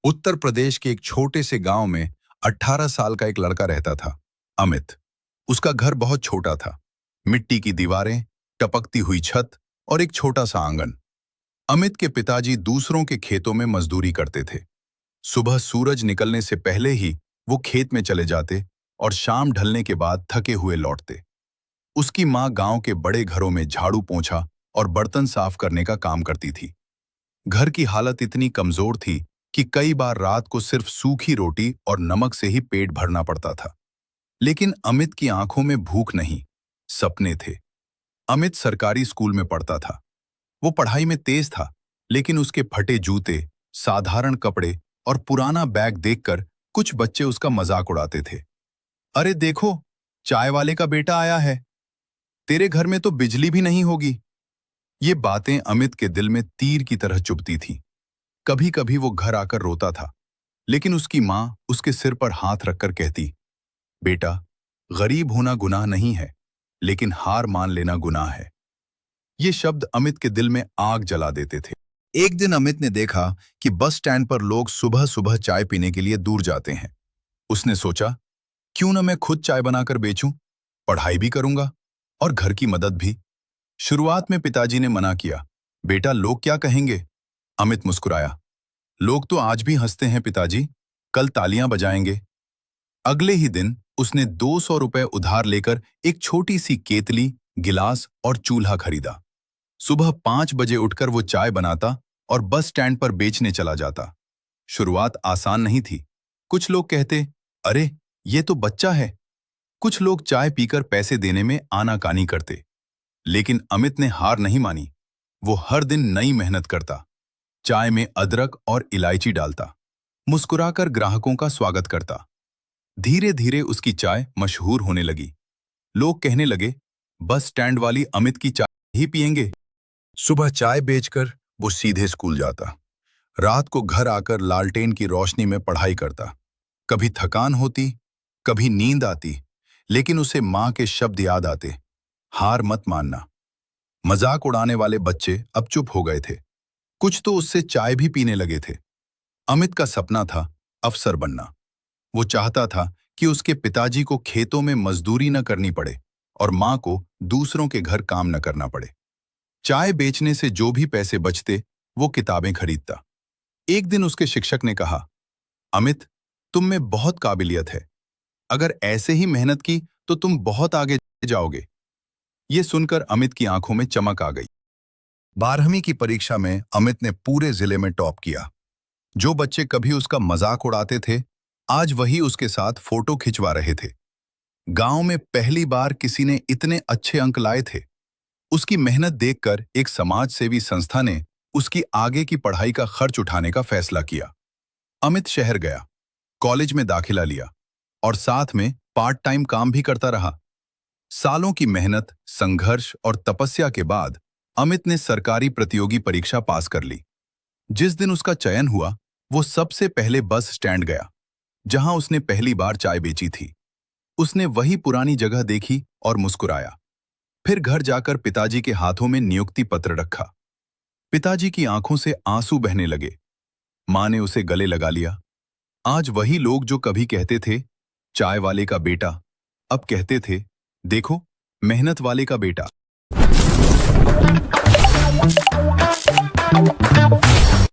उत्तर प्रदेश के एक छोटे से गांव में 18 साल का एक लड़का रहता था, अमित। उसका घर बहुत छोटा था। मिट्टी की दीवारें, टपकती हुई छत और एक छोटा सा आंगन। अमित के पिताजी दूसरों के खेतों में मजदूरी करते थे। सुबह सूरज निकलने से पहले ही वो खेत में चले जाते और शाम ढलने के बाद थके हुए लौटते। उसकी माँ गांव के बड़े घरों में झाड़ू पोंछा और बर्तन साफ करने का काम करती थी। घर की हालत इतनी कमजोर थी कि कई बार रात को सिर्फ सूखी रोटी और नमक से ही पेट भरना पड़ता था। लेकिन अमित की आंखों में भूख नहीं, सपने थे। अमित सरकारी स्कूल में पढ़ता था। वो पढ़ाई में तेज था, लेकिन उसके फटे जूते, साधारण कपड़े और पुराना बैग देखकर कुछ बच्चे उसका मजाक उड़ाते थे। अरे देखो, चाय वाले का बेटा आया है, तेरे घर में तो बिजली भी नहीं होगी। ये बातें अमित के दिल में तीर की तरह चुभती थीं। कभी कभी वो घर आकर रोता था, लेकिन उसकी माँ उसके सिर पर हाथ रखकर कहती, बेटा, गरीब होना गुनाह नहीं है, लेकिन हार मान लेना गुनाह है। ये शब्द अमित के दिल में आग जला देते थे। एक दिन अमित ने देखा कि बस स्टैंड पर लोग सुबह सुबह चाय पीने के लिए दूर जाते हैं। उसने सोचा, क्यों न मैं खुद चाय बनाकर बेचूं, पढ़ाई भी करूंगा और घर की मदद भी। शुरुआत में पिताजी ने मना किया, बेटा लोग क्या कहेंगे। अमित मुस्कुराया, लोग तो आज भी हंसते हैं पिताजी, कल तालियां बजाएंगे। अगले ही दिन उसने 200 रुपए उधार लेकर एक छोटी सी केतली, गिलास और चूल्हा खरीदा। सुबह 5 बजे उठकर वो चाय बनाता और बस स्टैंड पर बेचने चला जाता। शुरुआत आसान नहीं थी। कुछ लोग कहते, अरे ये तो बच्चा है। कुछ लोग चाय पीकर पैसे देने में आनाकानी करते। लेकिन अमित ने हार नहीं मानी। वो हर दिन नई मेहनत करता, चाय में अदरक और इलायची डालता, मुस्कुराकर ग्राहकों का स्वागत करता। धीरे धीरे उसकी चाय मशहूर होने लगी। लोग कहने लगे, बस स्टैंड वाली अमित की चाय ही पिएंगे। सुबह चाय बेचकर वो सीधे स्कूल जाता। रात को घर आकर लालटेन की रोशनी में पढ़ाई करता। कभी थकान होती, कभी नींद आती, लेकिन उसे माँ के शब्द याद आते, हार मत मानना। मजाक उड़ाने वाले बच्चे अब चुप हो गए थे। कुछ तो उससे चाय भी पीने लगे थे। अमित का सपना था अफसर बनना। वो चाहता था कि उसके पिताजी को खेतों में मजदूरी न करनी पड़े और माँ को दूसरों के घर काम न करना पड़े। चाय बेचने से जो भी पैसे बचते वो किताबें खरीदता। एक दिन उसके शिक्षक ने कहा, अमित, तुम में बहुत काबिलियत है। अगर ऐसे ही मेहनत की तो तुम बहुत आगे जाओगे। ये सुनकर अमित की आंखों में चमक आ गई। 12वीं की परीक्षा में अमित ने पूरे जिले में टॉप किया। जो बच्चे कभी उसका मजाक उड़ाते थे, आज वही उसके साथ फोटो खिंचवा रहे थे। गांव में पहली बार किसी ने इतने अच्छे अंक लाए थे। उसकी मेहनत देखकर एक समाज सेवी संस्था ने उसकी आगे की पढ़ाई का खर्च उठाने का फैसला किया। अमित शहर गया, कॉलेज में दाखिला लिया और साथ में पार्ट टाइम काम भी करता रहा। सालों की मेहनत, संघर्ष और तपस्या के बाद अमित ने सरकारी प्रतियोगी परीक्षा पास कर ली। जिस दिन उसका चयन हुआ, वो सबसे पहले बस स्टैंड गया, जहां उसने पहली बार चाय बेची थी। उसने वही पुरानी जगह देखी और मुस्कुराया। फिर घर जाकर पिताजी के हाथों में नियुक्ति पत्र रखा। पिताजी की आंखों से आंसू बहने लगे। मां ने उसे गले लगा लिया। आज वही लोग जो कभी कहते थे, चाय वाले का बेटा, अब कहते थे, देखो, मेहनत वाले का बेटा।